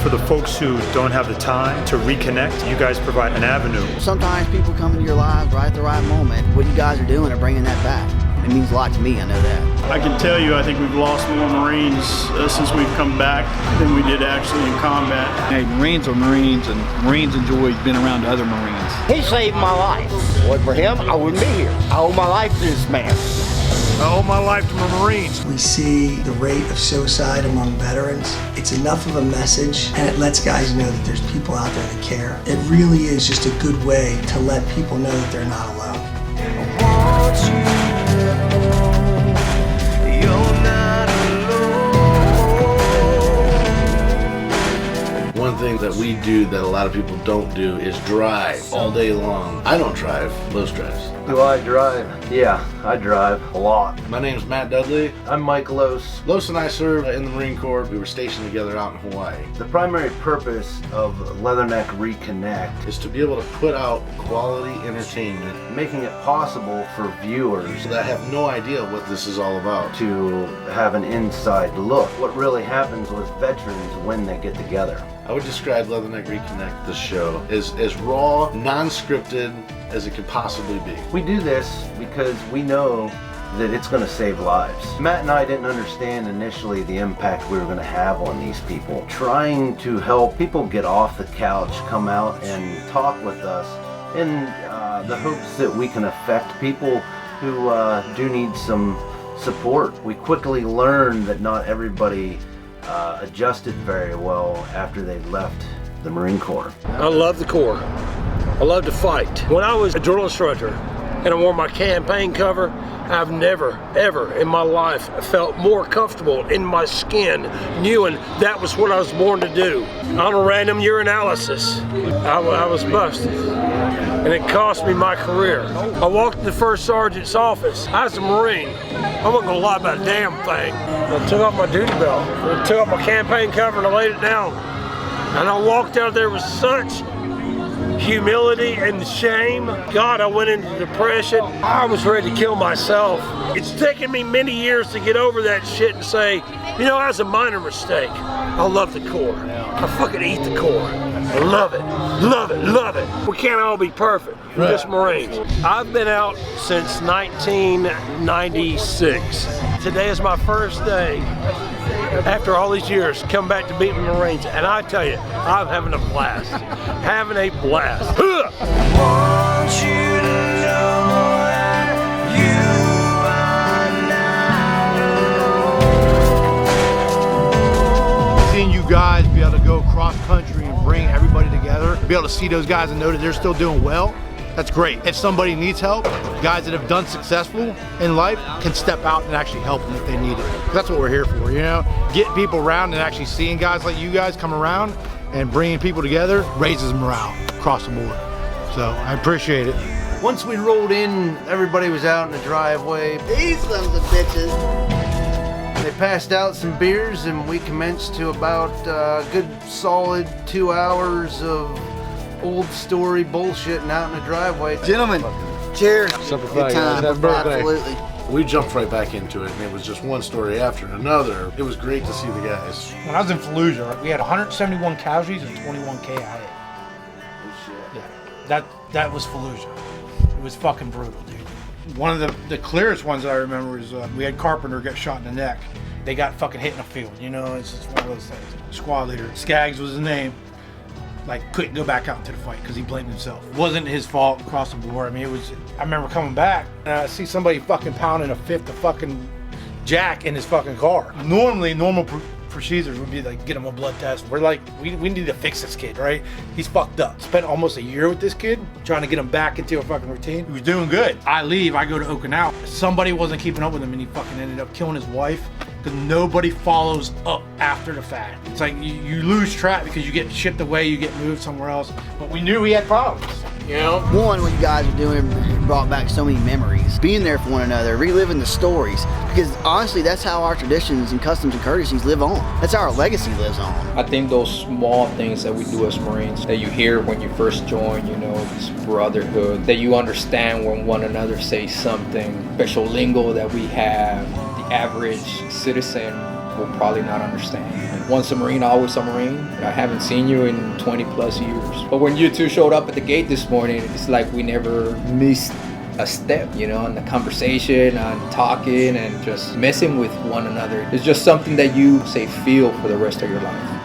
For the folks who don't have the time to reconnect, you guys provide an avenue. Sometimes people come into your lives right at the right moment. What you guys are doing are bringing that back. It means a lot to me, I know that. I can tell you, I think we've lost more Marines since we've come back than we did actually in combat. Hey, Marines are Marines, and Marines enjoy being around other Marines. He saved my life. Wasn't for him, I wouldn't be here. I owe my life to this man. I owe my life to my Marines. We see the rate of suicide among veterans. It's enough of a message, and it lets guys know that there's people out there that care. It really is just a good way to let people know that they're not alone. One thing that we do that a lot of people don't do is drive all day long. I don't drive, Los drives. Do I drive? Yeah, I drive a lot. My name's Matt Dudley. I'm Mike Los. Los and I served in the Marine Corps. We were stationed together out in Hawaii. The primary purpose of Leatherneck Reconnect is to be able to put out quality entertainment, making it possible for viewers that have no idea what this is all about to have an inside look. What really happens with veterans when they get together. I would describe Leatherneck Reconnect, the show, as raw, non-scripted as it could possibly be. We do this because we know that it's going to save lives. Matt and I didn't understand initially the impact we were going to have on these people. Trying to help people get off the couch, come out and talk with us in the hopes that we can affect people who do need some support. We quickly learned that not everybody adjusted very well after they left the Marine Corps. I love the Corps. I love to fight. When I was a drill instructor and I wore my campaign cover, I've never, ever in my life felt more comfortable in my skin, knowing that was what I was born to do. On a random urinalysis, I was busted, and it cost me my career. I walked in the first sergeant's office. I was a Marine. I wasn't gonna lie about a damn thing. I took off my duty belt, I took off my campaign cover and I laid it down. And I walked out there with such humility and shame. God, I went into depression. I was ready to kill myself. It's taken me many years to get over that shit and say, you know, that was a minor mistake. I love the Corps. I fucking eat the Corps. I love it, love it, love it. We can't all be perfect. We're just Marines. I've been out since 1996. Today is my first day after all these years, come back to beat my Marines, and I tell you, I'm having a blast. Having a blast. Want you to know that you are not alone. Seeing you guys be able to go cross country and bring everybody together, be able to see those guys and know that they're still doing well, that's great. If somebody needs help, guys that have done successful in life can step out and actually help them if they need it. That's what we're here for, you know? Getting people around and actually seeing guys like you guys come around and bringing people together raises morale across the board. So I appreciate it. Once we rolled in, everybody was out in the driveway. These sons of bitches. They passed out some beers and we commenced to about a good solid 2 hours of old story bullshitting out in the driveway. Gentlemen, cheers. Good time. Absolutely. We jumped right back into it, and it was just one story after another. It was great to see the guys. When I was in Fallujah, we had 171 casualties and 21 KIA. Yeah, that was Fallujah. It was fucking brutal, dude. One of the clearest ones that I remember is we had Carpenter get shot in the neck. They got fucking hit in the field, you know, it's just one of those things. Squad leader, Skaggs was his name. Like, couldn't go back out into the fight because he blamed himself. It wasn't his fault across the board. I mean, I remember coming back and I see somebody fucking pounding a fifth of fucking jack in his fucking car. Normally, normal procedures would be like, get him a blood test. We're like, we need to fix this kid, right? He's fucked up. Spent almost a year with this kid, trying to get him back into a fucking routine. He was doing good. I leave, I go to Okinawa. Somebody wasn't keeping up with him and he fucking ended up killing his wife. Because nobody follows up after the fact. It's like you lose track because you get shipped away, you get moved somewhere else. But we knew he had problems, you know? One, what you guys are doing brought back so many memories. Being there for one another, reliving the stories. Because honestly, that's how our traditions and customs and courtesies live on. That's how our legacy lives on. I think those small things that we do as Marines, that you hear when you first join, you know, this brotherhood, that you understand when one another says something, special lingo that we have, the average citizen will probably not understand. once a Marine, always a Marine. I haven't seen you in 20 plus years. But when you two showed up at the gate this morning, it's like we never missed a step, you know, in the conversation, on talking and just messing with one another. It's just something that you say feel for the rest of your life.